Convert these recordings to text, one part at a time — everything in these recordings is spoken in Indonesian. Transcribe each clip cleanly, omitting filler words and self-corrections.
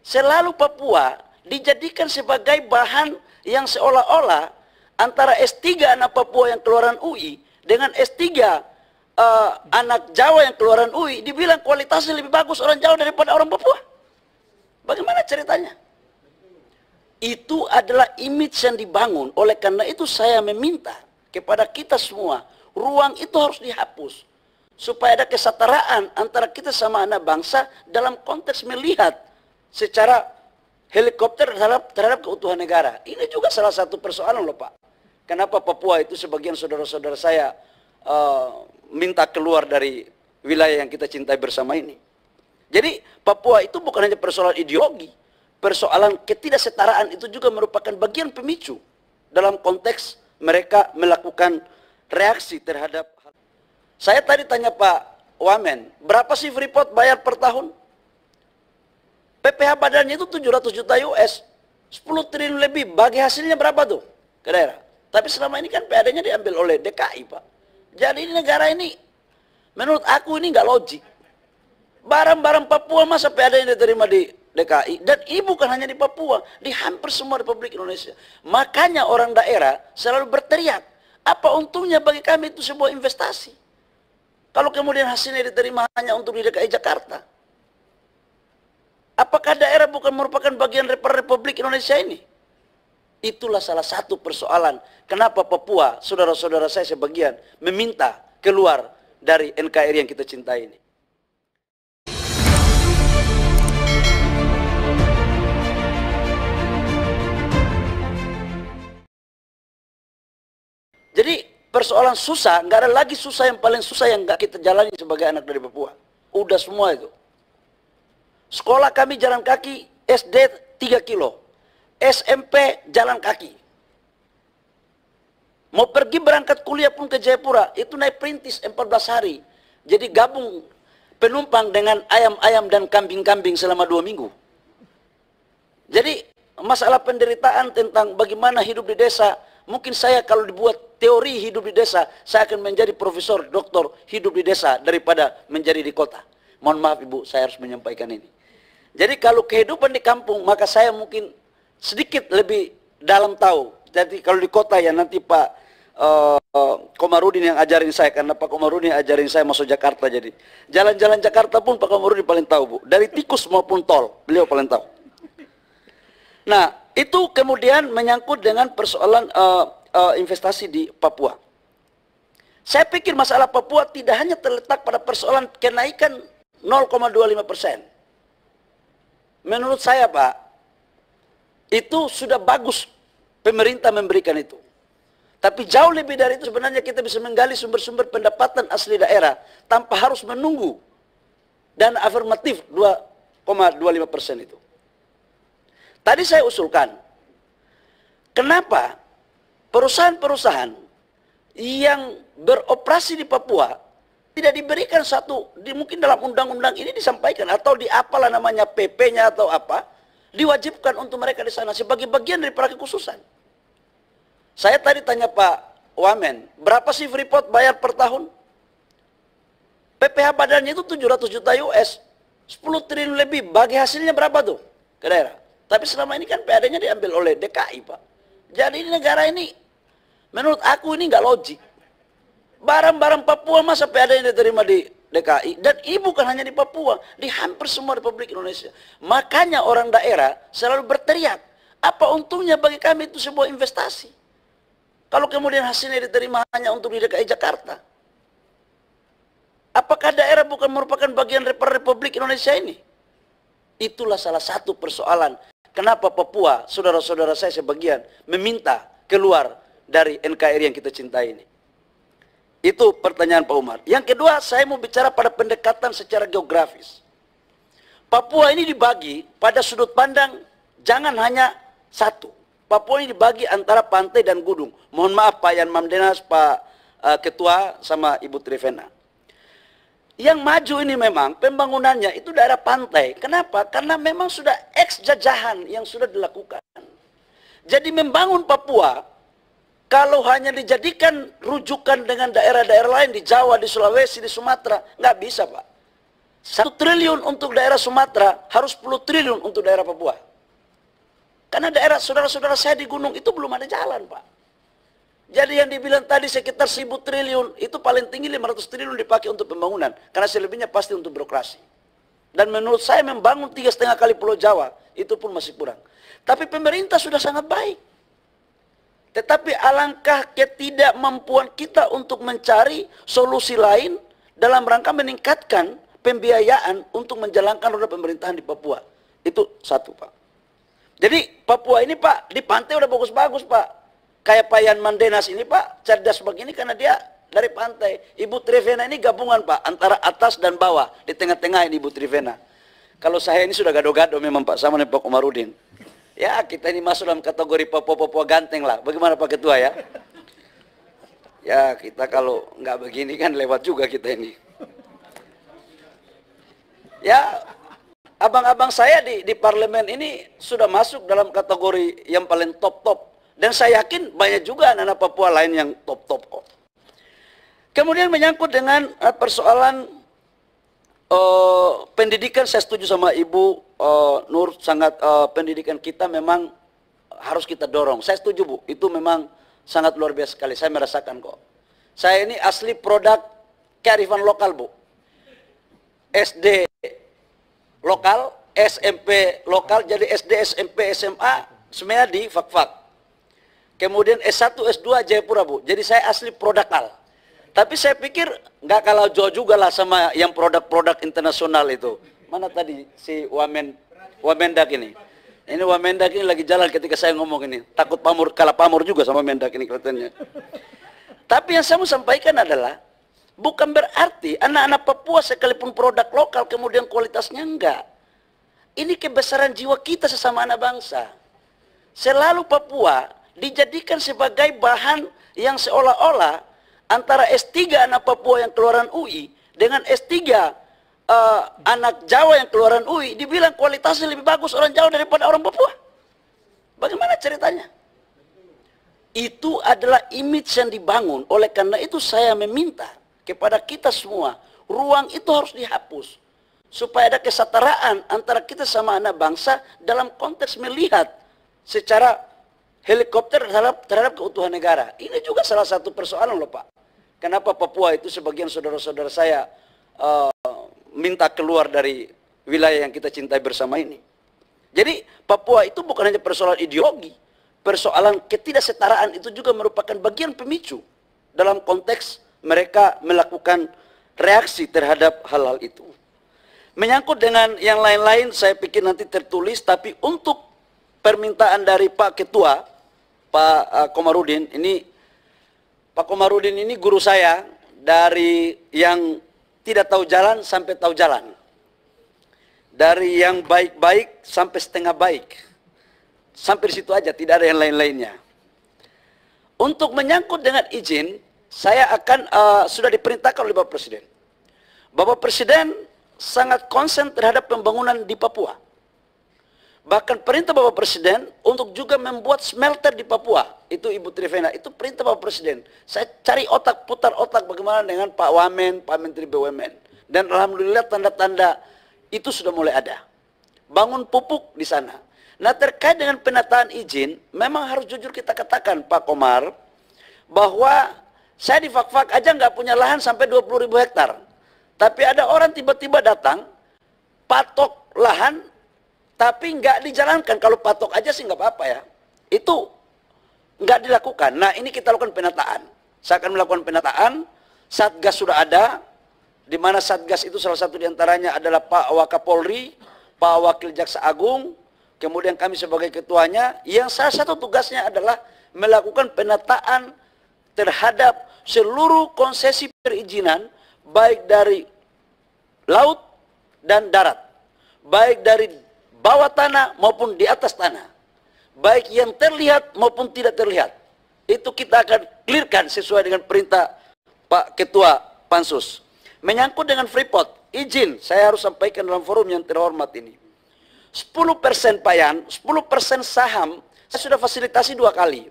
selalu Papua dijadikan sebagai bahan yang seolah-olah antara S3 anak Papua yang keluaran UI dengan S3 anak Jawa yang keluaran UI, dibilang kualitasnya lebih bagus orang Jawa daripada orang Papua. Bagaimana ceritanya? Itu adalah image yang dibangun. Oleh karena itu saya meminta kepada kita semua, ruang itu harus dihapus. Supaya ada kesetaraan antara kita sama anak bangsa dalam konteks melihat secara helikopter terhadap keutuhan negara. Ini juga salah satu persoalan loh Pak. Kenapa Papua itu sebagian saudara-saudara saya minta keluar dari wilayah yang kita cintai bersama ini. Jadi Papua itu bukan hanya persoalan ideologi. Persoalan ketidaksetaraan itu juga merupakan bagian pemicu dalam konteks mereka melakukan reaksi terhadap. Saya tadi tanya Pak Wamen, berapa sih Freeport bayar per tahun? PPh badannya itu 700 juta US, 10 triliun lebih, bagi hasilnya berapa tuh ke daerah? Tapi selama ini kan PAD-nya diambil oleh DKI Pak. Jadi ini negara ini, menurut aku ini nggak logik. Barang-barang Papua masa PAD-nya diterima di DKI, dan ini bukan hanya di Papua, di hampir semua Republik Indonesia. Makanya orang daerah selalu berteriak, apa untungnya bagi kami itu sebuah investasi kalau kemudian hasilnya diterima hanya untuk di DKI Jakarta? Apakah daerah bukan merupakan bagian Republik Indonesia ini? Itulah salah satu persoalan kenapa Papua, saudara-saudara saya sebagian meminta keluar dari NKRI yang kita cintai ini. Jadi persoalan susah, nggak ada lagi susah yang paling susah yang nggak kita jalani sebagai anak dari Papua. Udah semua itu. Sekolah kami jalan kaki, SD 3 kilo, SMP jalan kaki. Mau pergi berangkat kuliah pun ke Jayapura, itu naik perintis 14 hari. Jadi gabung penumpang dengan ayam-ayam dan kambing-kambing selama 2 minggu. Jadi masalah penderitaan tentang bagaimana hidup di desa, mungkin saya kalau dibuat teori hidup di desa, saya akan menjadi profesor, doktor hidup di desa daripada menjadi di kota. Mohon maaf Ibu, saya harus menyampaikan ini. Jadi kalau kehidupan di kampung, maka saya mungkin sedikit lebih dalam tahu. Jadi kalau di kota ya nanti Pak Komarudin yang ajarin saya, karena Pak Komarudin yang ajarin saya masuk Jakarta. Jadi jalan-jalan Jakarta pun Pak Komarudin paling tahu Bu. Dari tikus maupun tol, beliau paling tahu. Nah, itu kemudian menyangkut dengan persoalan investasi di Papua. Saya pikir masalah Papua tidak hanya terletak pada persoalan kenaikan 0,25%. Menurut saya Pak, itu sudah bagus pemerintah memberikan itu. Tapi jauh lebih dari itu sebenarnya kita bisa menggali sumber-sumber pendapatan asli daerah tanpa harus menunggu dan afirmatif 2,25% itu. Tadi saya usulkan, kenapa perusahaan-perusahaan yang beroperasi di Papua tidak diberikan satu, mungkin dalam undang-undang ini disampaikan, atau di apalah namanya PP-nya atau apa, diwajibkan untuk mereka di sana sebagai bagian dari kekhususan. Saya tadi tanya Pak Wamen, berapa sih Freeport bayar per tahun? PPh badannya itu 700 juta US, 10 triliun lebih, bagi hasilnya berapa tuh ke daerah? Tapi selama ini kan PAD-nya diambil oleh DKI Pak. Jadi ini negara ini, menurut aku ini nggak logik. Barang-barang Papua masa PAD-nya diterima di DKI, dan ini bukan hanya di Papua, di hampir semua Republik Indonesia. Makanya orang daerah selalu berteriak, apa untungnya bagi kami itu sebuah investasi kalau kemudian hasilnya diterima hanya untuk di DKI Jakarta? Apakah daerah bukan merupakan bagian Republik Indonesia ini? Itulah salah satu persoalan kenapa Papua, saudara-saudara saya sebagian meminta keluar dari NKRI yang kita cintai ini. Itu pertanyaan Pak Umar. Yang kedua, saya mau bicara pada pendekatan secara geografis. Papua ini dibagi pada sudut pandang, jangan hanya satu. Papua ini dibagi antara pantai dan gunung. Mohon maaf Pak Yan Mamdenas, Pak Ketua, sama Ibu Trivena. Yang maju ini memang pembangunannya itu daerah pantai. Kenapa? Karena memang sudah ex-jajahan yang sudah dilakukan. Jadi membangun Papua, kalau hanya dijadikan rujukan dengan daerah-daerah lain di Jawa, di Sulawesi, di Sumatera, nggak bisa Pak. 1 triliun untuk daerah Sumatera, harus 10 triliun untuk daerah Papua. Karena daerah saudara-saudara saya di gunung itu belum ada jalan, Pak. Jadi yang dibilang tadi sekitar 1.000 triliun, itu paling tinggi 500 triliun dipakai untuk pembangunan. Karena selebihnya pasti untuk birokrasi. Dan menurut saya membangun 3,5 kali Pulau Jawa, itu pun masih kurang. Tapi pemerintah sudah sangat baik. Tetapi alangkah ketidakmampuan kita untuk mencari solusi lain dalam rangka meningkatkan pembiayaan untuk menjalankan roda pemerintahan di Papua. Itu satu, Pak. Jadi Papua ini, Pak, di pantai udah bagus-bagus, Pak. Kayak Pak Yan Mandenas ini, Pak, cerdas begini karena dia dari pantai. Ibu Trivena ini gabungan, Pak, antara atas dan bawah. Di tengah-tengah ini Ibu Trivena. Kalau saya ini sudah gado-gado memang, Pak, sama dengan Pak Komarudin. Ya, kita ini masuk dalam kategori Papua-Papua ganteng lah. Bagaimana Pak Ketua ya? Ya, kita kalau nggak begini kan lewat juga kita ini. Ya, abang-abang saya di parlemen ini sudah masuk dalam kategori yang paling top-top. Dan saya yakin banyak juga anak-anak Papua lain yang top-top kok. Kemudian menyangkut dengan persoalan pendidikan, saya setuju sama Ibu Nur, sangat pendidikan kita memang harus kita dorong. Saya setuju, Bu, itu memang sangat luar biasa sekali, saya merasakan kok. Saya ini asli produk kearifan lokal, Bu. SD lokal, SMP lokal, jadi SD, SMP, SMA semuanya di Fak-Fak. Kemudian S1, S2 Jayapura, Bu. Jadi saya asli produk lokal. Tapi saya pikir nggak kalah jauh juga lah sama yang produk-produk internasional itu. Mana tadi si Wamendak ini? Ini Wamendak ini lagi jalan ketika saya ngomong ini. Takut kalah pamor juga sama Mendak ini kelihatannya. Tapi yang saya mau sampaikan adalah bukan berarti anak-anak Papua sekalipun produk lokal kemudian kualitasnya enggak. Ini kebesaran jiwa kita sesama anak bangsa. Selalu Papua dijadikan sebagai bahan yang seolah-olah antara S3 anak Papua yang keluaran UI dengan S3 anak Jawa yang keluaran UI dibilang kualitasnya lebih bagus orang Jawa daripada orang Papua. Bagaimana ceritanya? Itu adalah image yang dibangun. Oleh karena itu saya meminta kepada kita semua, ruang itu harus dihapus supaya ada kesetaraan antara kita sama anak bangsa dalam konteks melihat secara helikopter terhadap keutuhan negara. Ini juga salah satu persoalan loh, Pak. Kenapa Papua itu sebagian saudara-saudara saya minta keluar dari wilayah yang kita cintai bersama ini. Jadi Papua itu bukan hanya persoalan ideologi, persoalan ketidaksetaraan itu juga merupakan bagian pemicu dalam konteks mereka melakukan reaksi terhadap hal-hal itu. Menyangkut dengan yang lain-lain saya pikir nanti tertulis, tapi untuk permintaan dari Pak Ketua, Pak Komarudin, ini Pak Komarudin ini guru saya dari yang tidak tahu jalan sampai tahu jalan. Dari yang baik-baik sampai setengah baik. Sampai di situ aja, tidak ada yang lain-lainnya. Untuk menyangkut dengan izin, saya akan sudah diperintahkan oleh Bapak Presiden. Bapak Presiden sangat konsen terhadap pembangunan di Papua. Bahkan perintah Bapak Presiden untuk juga membuat smelter di Papua. Itu Ibu Trivena, itu perintah Bapak Presiden. Saya cari otak, putar otak bagaimana dengan Pak Wamen, Pak Menteri BUMN. Dan alhamdulillah tanda-tanda itu sudah mulai ada. Bangun pupuk di sana. Nah, terkait dengan penataan izin, memang harus jujur kita katakan Pak Komar, bahwa saya di Fak-Fak aja nggak punya lahan sampai 20.000 hektar. Tapi ada orang tiba-tiba datang, patok lahan, tapi nggak dijalankan. Kalau patok aja sih nggak apa-apa ya. Itu nggak dilakukan. Nah, ini kita lakukan penataan. Saya akan melakukan penataan. Satgas sudah ada. Di mana Satgas itu salah satu diantaranya adalah Pak Wakapolri, Pak Wakil Jaksa Agung, kemudian kami sebagai ketuanya. Yang salah satu tugasnya adalah melakukan penataan terhadap seluruh konsesi perizinan, baik dari laut dan darat. Baik dari bawah tanah maupun di atas tanah, baik yang terlihat maupun tidak terlihat, itu kita akan clearkan sesuai dengan perintah Pak Ketua Pansus. Menyangkut dengan Freeport, izin saya harus sampaikan dalam forum yang terhormat ini. 10% Pak Yan, 10% saham saya sudah fasilitasi 2 kali.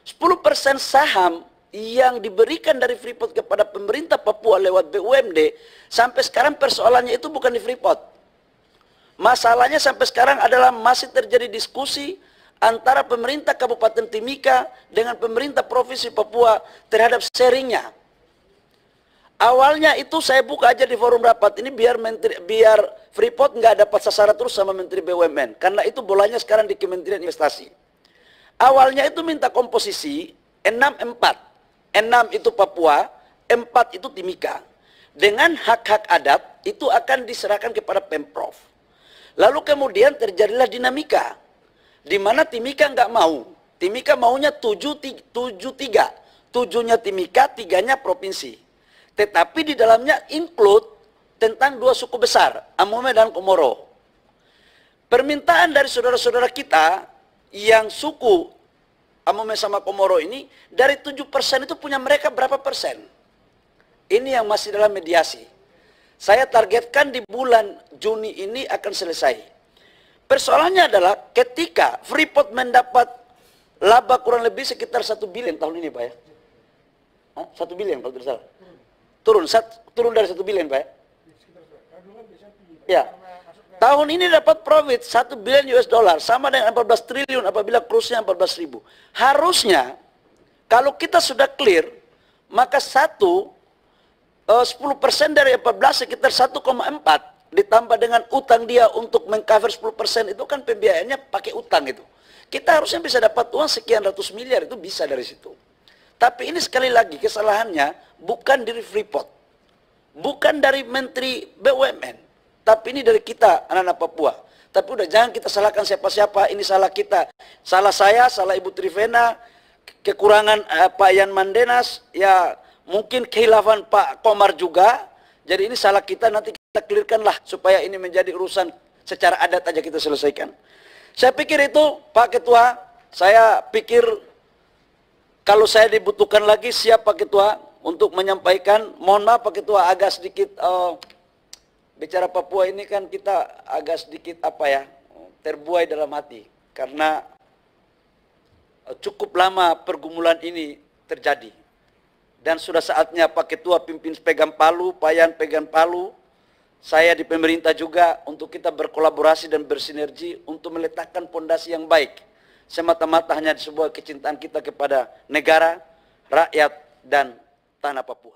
10% saham yang diberikan dari Freeport kepada pemerintah Papua lewat BUMD, sampai sekarang persoalannya itu bukan di Freeport. Masalahnya sampai sekarang adalah masih terjadi diskusi antara pemerintah Kabupaten Timika dengan pemerintah Provinsi Papua terhadap sharingnya. Awalnya itu saya buka aja di forum rapat ini biar Freeport nggak dapat sasaran terus sama Menteri BUMN, karena itu bolanya sekarang di Kementerian Investasi. Awalnya itu minta komposisi 6-4. 6 itu Papua, 4 itu Timika. Dengan hak-hak adat itu akan diserahkan kepada Pemprov. Lalu kemudian terjadilah dinamika, di mana Timika nggak mau. Timika maunya 7-3. 7-nya Timika, 3-nya provinsi. Tetapi di dalamnya include tentang 2 suku besar, Amome dan Komoro. Permintaan dari saudara-saudara kita yang suku Amome sama Komoro ini, dari 7% itu punya mereka berapa persen? Ini yang masih dalam mediasi. Saya targetkan di bulan Juni ini akan selesai. Persoalannya adalah ketika Freeport mendapat laba kurang lebih sekitar 1 bilion tahun ini, Pak ya. 1 bilion kalau tidak salah. Turun dari 1 bilion, Pak ya. Ya. Tahun ini dapat profit 1 bilion US dollar, sama dengan 14 triliun apabila cruise-nya 14.000. Harusnya, kalau kita sudah clear, maka 10% dari 14 sekitar 1,4 ditambah dengan utang dia untuk mengcover 10% itu kan pembiayaannya pakai utang itu. Kita harusnya bisa dapat uang sekian ratus miliar, itu bisa dari situ. Tapi ini sekali lagi kesalahannya bukan dari Freeport, bukan dari Menteri BUMN. Tapi ini dari kita, anak-anak Papua. Tapi udah jangan kita salahkan siapa-siapa, ini salah kita. Salah saya, salah Ibu Trivena, kekurangan Pak Yan Mandenas, ya mungkin kehilafan Pak Komar juga. Jadi ini salah kita, nanti kita clearkanlah supaya ini menjadi urusan secara adat aja kita selesaikan. Saya pikir itu, Pak Ketua, saya pikir kalau saya dibutuhkan lagi siap Pak Ketua untuk menyampaikan. Mohon maaf Pak Ketua, agak sedikit... bicara Papua ini kan kita agak sedikit terbuai dalam hati karena cukup lama pergumulan ini terjadi dan sudah saatnya Pak Ketua pimpin pegang palu, Pak Yan pegang palu, saya di pemerintah juga untuk kita berkolaborasi dan bersinergi untuk meletakkan pondasi yang baik semata-mata hanya sebuah kecintaan kita kepada negara, rakyat dan tanah Papua.